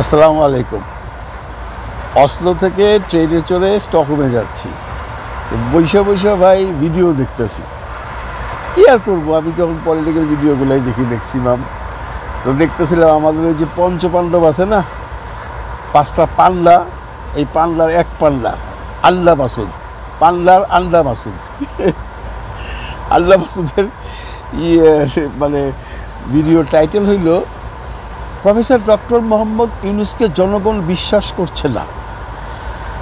আসসালামু আলাইকুম। অসলো থেকে ট্রেনে চড়ে স্টকহোমে যাচ্ছি। বৈশা বৈশা ভাই ভিডিও দেখতেছি। কি আর করবো, আমি যখন পলিটিক্যাল ভিডিওগুলোই দেখি ম্যাক্সিমাম। তো দেখতেছিলাম আমাদের ওই যে পঞ্চপাণ্ডব আছে না, 5টা পান্ডা, এই পান্ডার এক পান্ডা আন্ডা মাসুদ, পান্ডার আন্ডা মাসুদ আন্ডা মাসুদের মানে ভিডিও টাইটেল হইল প্রফেসর ডক্টর মোহাম্মদ ইউনূসকে জনগণ বিশ্বাস করছে না।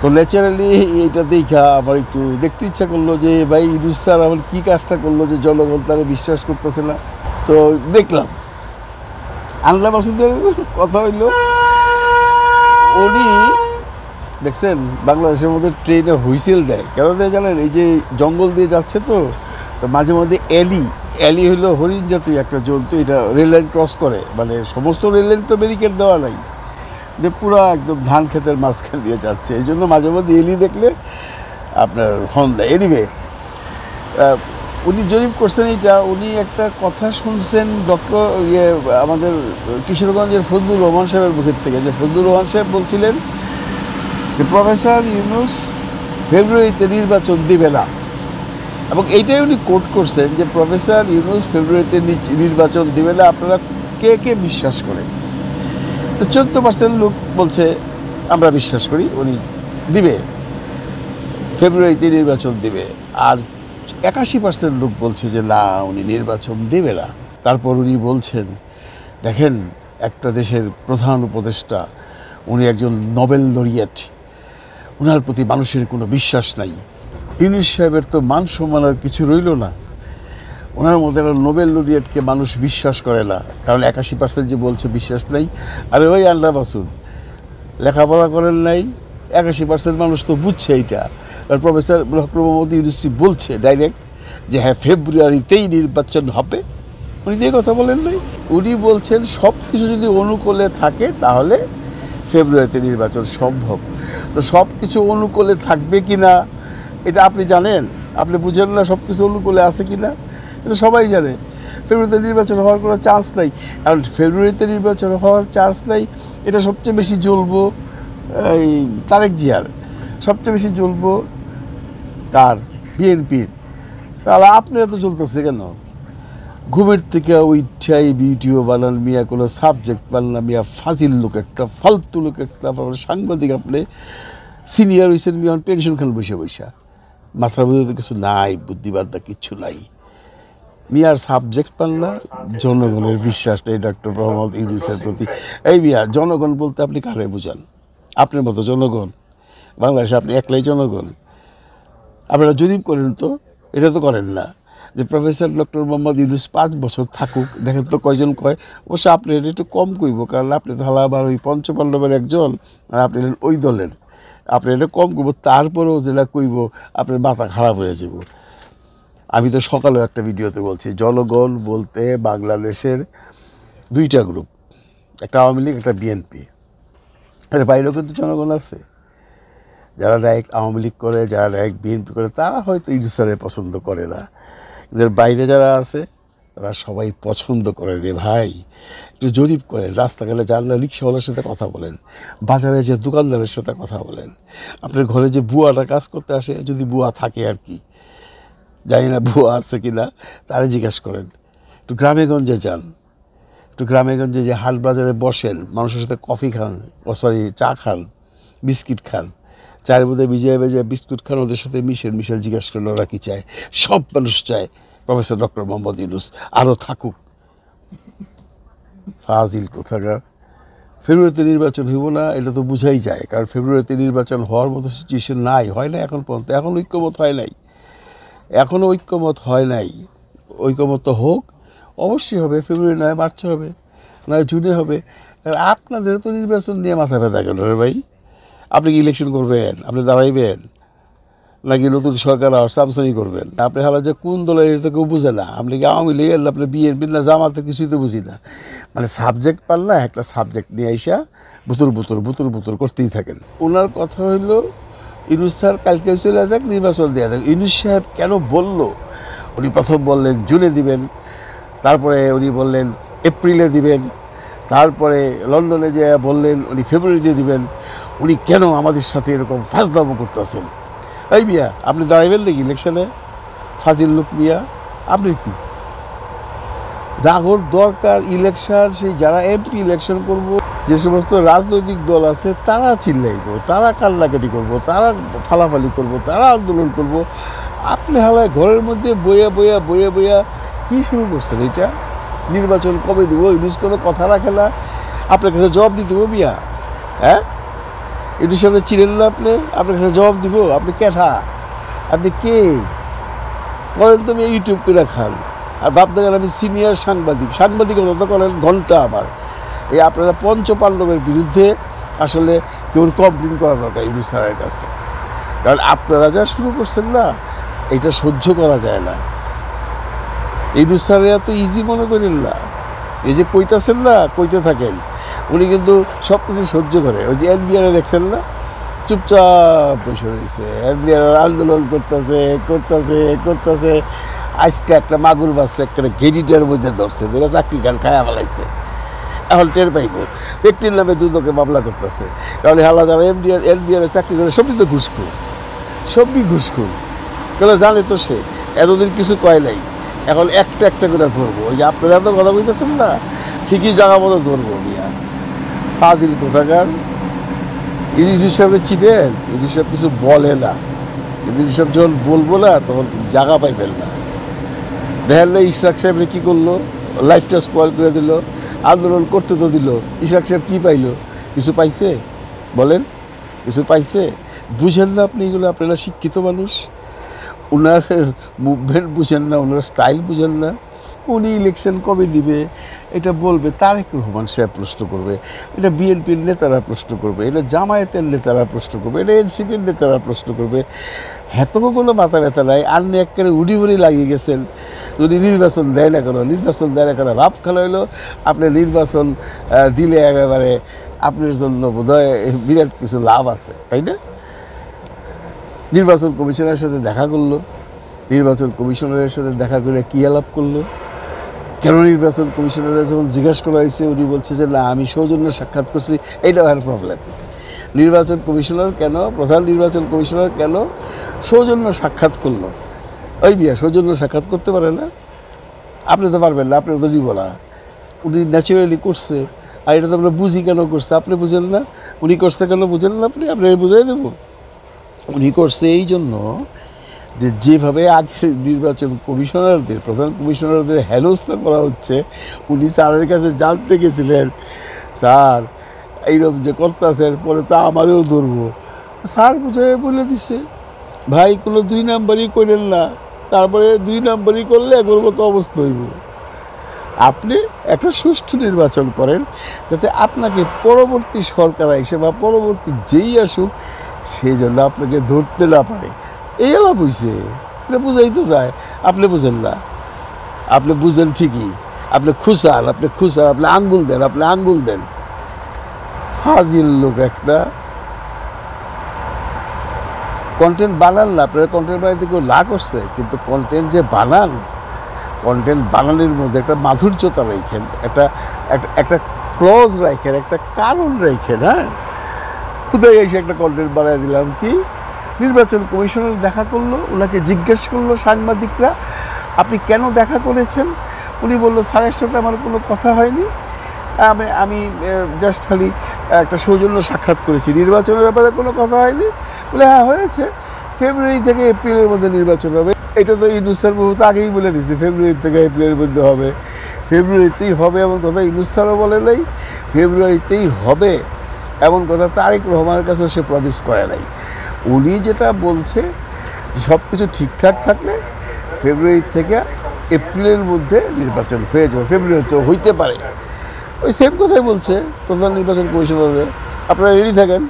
তো ন্যাচারালি এইটা দেখা আমার একটু দেখতে ইচ্ছা করলো যে ভাই ইউনূস স্যার আমার কী কাজটা করলো যে জনগণ তারা বিশ্বাস করতেছে না। তো দেখলাম আন্ডা মাসুদের কথা হইল, উনি দেখছেন বাংলাদেশের মধ্যে ট্রেনে হুইসেল দেয়, কেন দেয় জানেন? এই যে জঙ্গল দিয়ে যাচ্ছে তো মাঝে মধ্যে এলি হলো হরিণ জাতীয় একটা জন্তু, এটা রেল লাইন ক্রস করে, মানে সমস্ত রেল লাইন তো ব্যারিকেড দেওয়া নাই, যে পুরো একদম ধান ক্ষেতের মাঝখান দিয়ে যাচ্ছে, এই জন্য মাঝে মধ্যে এলি দেখলে আপনার হর্ন দেয়। এনিওয়ে, উনি জরিপ করছেন এইটা, উনি একটা কথা শুনছেন ডক্টর আমাদের কিশোরগঞ্জের ফজলুর রহমান সাহেবের মুখের থেকে, যে ফজলুর রহমান সাহেব বলছিলেন যে প্রফেসর ইউনূস ফেব্রুয়ারিতে নির্বাচন দিবে না, এবং এইটাই উনি কোট করছেন যে প্রফেসর ইউনূস ফেব্রুয়ারিতে নির্বাচন দিবে না। আপনারা কে কে বিশ্বাস করেন? তো 14% লোক বলছে আমরা বিশ্বাস করি উনি দিবে, ফেব্রুয়ারিতে নির্বাচন দিবে, আর 81% লোক বলছে যে না উনি নির্বাচন দেবে না। তারপর উনি বলছেন দেখেন একটা দেশের প্রধান উপদেষ্টা, উনি একজন নোবেল লরিয়েট, ওনার প্রতি মানুষের কোনো বিশ্বাস নাই। ইউনূস সাহেবের তো মান সম্মান আর কিছু রইল না, ওনার মধ্যে একটা নোবেল লরিয়েটকে মানুষ বিশ্বাস করে না, কারণ 81% যে বলছে বিশ্বাস নাই। আরে ওই আন্ডা মাসুদ লেখাপড়া করেন নাই, 81% মানুষ তো বুঝছে এইটা। আর প্রফেসর ডক্টর মোহাম্মদ ইউনূস বলছে ডাইরেক্ট যে হ্যাঁ ফেব্রুয়ারিতেই নির্বাচন হবে, উনি দিয়ে কথা বলেন নাই। উনি বলছেন সব কিছু যদি অনুকূলে থাকে তাহলে ফেব্রুয়ারিতে নির্বাচন সম্ভব। তো সব কিছু অনুকূলে থাকবে কি না এটা আপনি জানেন? আপনি বুঝেন না সব কিছু অনুকূলে আছে কি না? এটা সবাই জানে। ফেব্রুয়ারিতে নির্বাচন হওয়ার কোনো চান্স নাই, কারণ ফেব্রুয়ারিতে নির্বাচন হওয়ার চান্স নাই, এটা সবচেয়ে বেশি জ্বলবো এই তারেক জিয়ার, সবচেয়ে বেশি জ্বলবো কার? বিএনপির। তাহলে আপনি এত চলতেছে কেন? ঘুমের থেকে ওইটাই ভিডিও বানান মিয়া, কোনো সাবজেক্ট বানান মিয়া, ফাজিল লোক একটা, ফালতু লোক একটা, সাংবাদিক আপনি সিনিয়র হয়েছেন মিয়া, পেনশন খান বসে বৈশা, মাথার মধ্যে তো কিছু নাই, বুদ্ধিবাদা কিচ্ছু নাই মিয়ার। সাবজেক্ট পাল্লা জনগণের বিশ্বাস নেই ডক্টর মোহাম্মদ ইউনূসের প্রতি। এই মিয়া জনগণ বলতে আপনি কারে বুঝান? আপনার মতো জনগণ বাংলাদেশে আপনি একলাই জনগণ? আপনারা জরিপ করেন তো, এটা তো করেন না যে প্রফেসর ডক্টর মোহাম্মদ ইউনূস 5 বছর থাকুক, দেখেন তো কয়জন কয়। অবশ্য আপনি এটা একটু কম কইব, কারণ আপনি তো আবার ওই পঞ্চপাণ্ডবের একজন, আর আপনি ওই দলের, আপনি এটা কম কইব। তারপরেও যেটা কইব আপনার মাথা খারাপ হয়ে যাব। আমি তো সকালেও একটা ভিডিওতে বলছি, জনগণ বলতে বাংলাদেশের 2টা গ্রুপ, একটা আওয়ামী লীগ, একটা বিএনপি। এর বাইরেও কিন্তু জনগণ আছে, যারা ডাইরেক্ট আওয়ামী লীগ করে, যারা ডাইরেক্ট বিএনপি করে, তারা হয়তো ইউনূস স্যারের পছন্দ করে না। এদের বাইরে যারা আছে তারা সবাই পছন্দ করে। রে ভাই একটু জরিপ করেন, রাস্তাঘাটে যান না, রিক্সাওয়ালার সাথে কথা বলেন, বাজারে যে দোকানদারের সাথে কথা বলেন, আপনার ঘরে যে বুয়াটা কাজ করতে আসে, যদি বুয়া থাকে আর কি, জানি না বুয়া আছে কি না, তারা জিজ্ঞাসা করেন। একটু গ্রামে গঞ্জে যান, একটু গ্রামে গঞ্জে যে হাট বাজারে বসেন, মানুষের সাথে কফি খান, চা খান, বিস্কিট খান, চায়ের মধ্যে ভিজিয়ে ভেজিয়ে বিস্কুট খান, ওদের সাথে মিশেল জিজ্ঞাসা করেন ওরা কী চায়। সব মানুষ চায় প্রফেসর ডক্টর মোহাম্মদ ইউনূস আরও থাকুক। ফাজিল কোথাকার। ফেব্রুয়ারিতে নির্বাচন হইব না এটা তো বুঝাই যায়, কারণ ফেব্রুয়ারিতে নির্বাচন হওয়ার মতো সিচুয়েশন নাই, হয় না এখন পর্যন্ত, এখন ঐক্যমত হয় নাই, এখনও ঐক্যমত হয় নাই। ঐক্যমত হোক, অবশ্যই হবে, ফেব্রুয়ারি নয় মার্চে হবে, নয় জুনে হবে। আপনাদের তো নির্বাচন নিয়ে মাথা ব্যথা কেন রে ভাই? আপনি কি ইলেকশন করবেন? আপনি দাঁড়াইবেন নাকি নতুন সরকার আর সামসানি করবেন? আপনি হালা যে কোন দলের এটা তো কেউ বুঝে না। আপনি কি আওয়ামী লীগের, আপনি বিএনপির না জামাতে, কিছুই তো বুঝি না। মানে সাবজেক্ট পারলা, একটা সাবজেক্ট নিয়ে আইসা বুতুর করতেই থাকেন। ওনার কথা হইল ইউনূস স্যার কালকে চলে যাক, নির্বাচন দেওয়া যাক। ইউনূস সাহেব কেন বলল? উনি প্রথম বললেন জুনে দিবেন, তারপরে উনি বললেন এপ্রিলে দিবেন, তারপরে লন্ডনে যে বললেন উনি ফেব্রুয়ারিতে দিবেন, উনি কেন আমাদের সাথে এরকম ফাজলামো করতেছেন? এই মিয়া, আপনি দাঁড়াইবেন নাকি ইলেকশনে? ফাজিল লোক মিয়া, আপনি কি যাগর দরকার ইলেকশন, সেই যারা এমপি ইলেকশন করব, যে সমস্ত রাজনৈতিক দল আছে তারা চিল্লাইব, তারা কান্নাকাটি করব, তারা ফালাফালি করব, তারা আন্দোলন করব। আপনি হালায় ঘরের মধ্যে বইয়া বইয়া বইয়া বইয়া কী শুরু করছেন? এটা নির্বাচন কবে দেবো? ইউনিস কোনো কথা রাখে না, আপনার কাছে জবাব দিতে হবে মিয়া। হ্যাঁ, ইউনিস সামনে চিনেন না আপনি, আপনার কাছে জবাব দিব? আপনি কেঠা? আপনি কে? করেন তুমি ইউটিউব করে খান আর ভাবতে গেলে আমি সিনিয়র সাংবাদিক, সাংবাদিকতা তো করেন ঘন্টা আমার। এই আপনারা পঞ্চপাণ্ডবের বিরুদ্ধে আসলে কেউ কমপ্লেন করা দরকার ইউনিস স্যারের কাছে, কারণ আপনারা যা শুরু করছেন না, এটা সহ্য করা যায় না। ইউনিস স্যারের এত ইজি মনে করেন না, এই যে কইতাছেন না, কইতে থাকেন, উনি কিন্তু সব কিছু সহ্য করে। ওই যে এনবিআরে দেখছেন না, চুপচাপ বসে রয়েছে, এনবিআর আন্দোলন করতেছে। আজকে একটা মাগুর বাচ্চা একটা গেডিটের মধ্যে ধরছে, যেটা চাকরি গান খায়া ফেলাইছে, এখন টের পাইব। ব্যক্তির নামে দুদকে মামলা করতেছে, কারণ হালা যারা এনবিআরে চাকরি করে সবই তো ঘুষখুর, সবই ঘুষখুর। তাহলে জানে তো সে, এতদিন কিছু কয় নাই, এখন একটা একটা করে ধরবো। ওই যে আপনারা এত কথা বলতেছেন না, ঠিকই জায়গা মতো ধরবো মিয়া। ফাজিল কোথাকার। ইউনিস সাহেব চিনেন? ইউনিস সাহেব কিছু বলে না, ইউনিস সাহেব যখন বলবো না তখন জায়গা পাইবেন না। দেখেন না ইশরাক সাহেবরে কী করলো? লাইফটা স্পয়েল করে দিল, আন্দোলন করতে তো দিল। ইশরাক সাহেব কী পাইলো? কিছু পাইছে? বলেন, কিছু পাইছে? বুঝেন না আপনি এগুলো? আপনারা শিক্ষিত মানুষ, ওনার মুভমেন্ট বুঝেন না, ওনার স্টাইল বুঝেন না। উনি ইলেকশন কবে দিবে এটা বলবে তারেক রহমান সাহেব প্রশ্ন করবে, এটা বিএনপির নেতারা প্রশ্ন করবে, এটা জামায়াতের নেতারা প্রশ্ন করবে, এটা এনসিপির নেতারা প্রশ্ন করবে। এতও কোনো মাথা ব্যথা নাই। আপনি একেবারে উড়ি উড়ি লাগিয়ে গেছেন, যদি নির্বাচন দেয় না কেন, নির্বাচন দেয় না কেন ভাব খেলা হইলো। আপনি নির্বাচন দিলে একেবারে আপনার জন্য বোধহয় বিরাট কিছু লাভ আছে, তাই না? নির্বাচন কমিশনের সাথে দেখা করলো, নির্বাচন কমিশনারের সাথে দেখা করে কী আলাপ করলো? কেন নির্বাচন কমিশনারের যখন জিজ্ঞাসা করা হয়েছে উনি বলছে যে না, আমি সৌজন্য সাক্ষাৎ করছি। এইটাও আর প্রবলেম। নির্বাচন কমিশনার কেন, প্রধান নির্বাচন কমিশনার কেন সৌজন্য সাক্ষাৎ করলো? ওই বিয়া সৌজন্য সাক্ষাৎ করতে পারে না? আপনি তো পারবেন না, আপনি তো নিবলা। উনি ন্যাচারালি করছে, আর এটা তো আমরা বুঝি কেন করছে, আপনি বুঝেন না। উনি করছে কেন বুঝেন না আপনি? আপনি বুঝাই দেবো। উনি করছে এই জন্য যে যেভাবে আগে নির্বাচন কমিশনারদের, প্রধান কমিশনারদের হেনস্থা করা হচ্ছে, উনি স্যারের কাছে জানতে গেছিলেন, স্যার এইরকম যে করতেছেন পরে তা আমারও ধরবো। স্যার বুঝে বলে দিচ্ছে, ভাই কোনো 2 নাম্বারই করেন না, তারপরে 2 নাম্বারই করলে এগুলোর মতো অবস্থা হইব। আপনি একটা সুষ্ঠু নির্বাচন করেন, যাতে আপনাকে পরবর্তী সরকার এসে বা পরবর্তী যেই আসুক সেই জন্য আপনাকে ধরতে না পারে। এই আলাপ হইছে, এটা বুঝাইতে চায়, আপনি বুঝেন না। আপনি বুঝেন ঠিকই, আপনি খুশান, আপনি আঙ্গুল দেন। ফাজিল লোক একটা। কন্টেন্ট বানান না, আপনারা কন্টেন্ট বানাইতে কেউ না করছে, কিন্তু কন্টেন্ট যে বানান, কন্টেন্ট বানানোর মধ্যে একটা মাধুর্যতা রাখেন, একটা ক্লজ রাখেন, একটা কারণ রাখেন। হ্যাঁ, কোথায় এসে একটা কন্টেন্ট বানাই দিলাম কি, নির্বাচন কমিশনার দেখা করলো, ওনাকে জিজ্ঞেস করলো সাংবাদিকরা আপনি কেন দেখা করেছেন? উনি বললো স্যারের সাথে আমার কোনো কথা হয়নি, আমি জাস্ট খালি একটা সৌজন্য সাক্ষাৎ করেছি, নির্বাচনের ব্যাপারে কোনো কথা হয়নি। বলে হ্যাঁ হয়েছে, ফেব্রুয়ারি থেকে এপ্রিলের মধ্যে নির্বাচন হবে। এটা তো ইউনুস স্যার বহু আগেই বলে দিচ্ছে, ফেব্রুয়ারি থেকে এপ্রিলের মধ্যে হবে, ফেব্রুয়ারিতেই হবে এমন কথা ইউনুস স্যারও বলে নাই, ফেব্রুয়ারিতেই হবে এমন কথা তারেক রহমানের কাছেও সে প্রমিস করে নাই। উনি যেটা বলছে সব কিছু ঠিকঠাক থাকলে ফেব্রুয়ারি থেকে এপ্রিলের মধ্যে নির্বাচন হয়ে যাবে, ফেব্রুয়ারিতেও হইতে পারে। ওই সেম কথাই বলছে প্রধান নির্বাচন কমিশনারে, আপনারা রেডি থাকেন,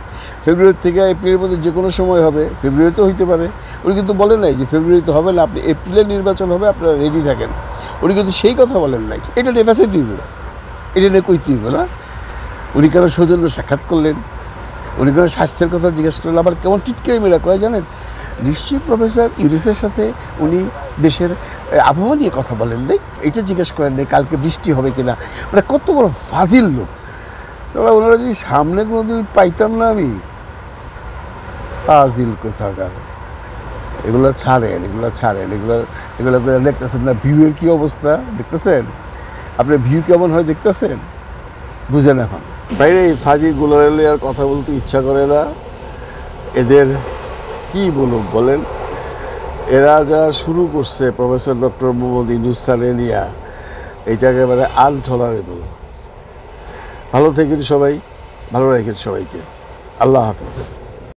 ফেব্রুয়ারি থেকে এপ্রিলের মধ্যে যে কোনো সময় হবে, ফেব্রুয়ারিতেও হইতে পারে। উনি কিন্তু বলেন নাই যে ফেব্রুয়ারিতে হবে না, আপনি এপ্রিলের নির্বাচন হবে, আপনারা রেডি থাকেন। উনি কিন্তু সেই কথা বলেন নাই, এটা নিয়ে ফেসে দিব, এটা নিয়ে কইতে দিব না। উনি কেন সৌজন্য সাক্ষাৎ করলেন, উনি কেন স্বাস্থ্যের কথা জিজ্ঞেস করলেন, আবার কেমন টিটকে মেরা কয় জানেন? নিশ্চয়ই প্রফেসর ইউনুসের সাথে উনি দেশের আবহাওয়া নিয়ে কথা বলেন নাই, এটা জিজ্ঞেস করেন নাই কালকে বৃষ্টি হবে কিনা। মানে কত বড় ফাজিল লোক। ওনারা যদি সামনে কোনোদিন পাইতাম না আমি, ফাজিল কোথাকার। এগুলো ছাড়েন, এগুলো করে দেখতেছেন না ভিউয়ের কী অবস্থা দেখতেছেন? আপনার ভিউ কেমন হয় দেখতেছেন? বুঝেন এখন বাইরে এই ফাজিলগুলো এলে আর কথা বলতে ইচ্ছা করে না। এদের কি বলুক বলেন, এরা যা শুরু করছে প্রফেসর ডক্টর মোহাম্মদ ইউনূস স্যারকে নিয়ে, এইটা একেবারে আনটলারেবল। ভালো থাকেন সবাই, ভালো রাখেন সবাইকে। আল্লাহ হাফেজ।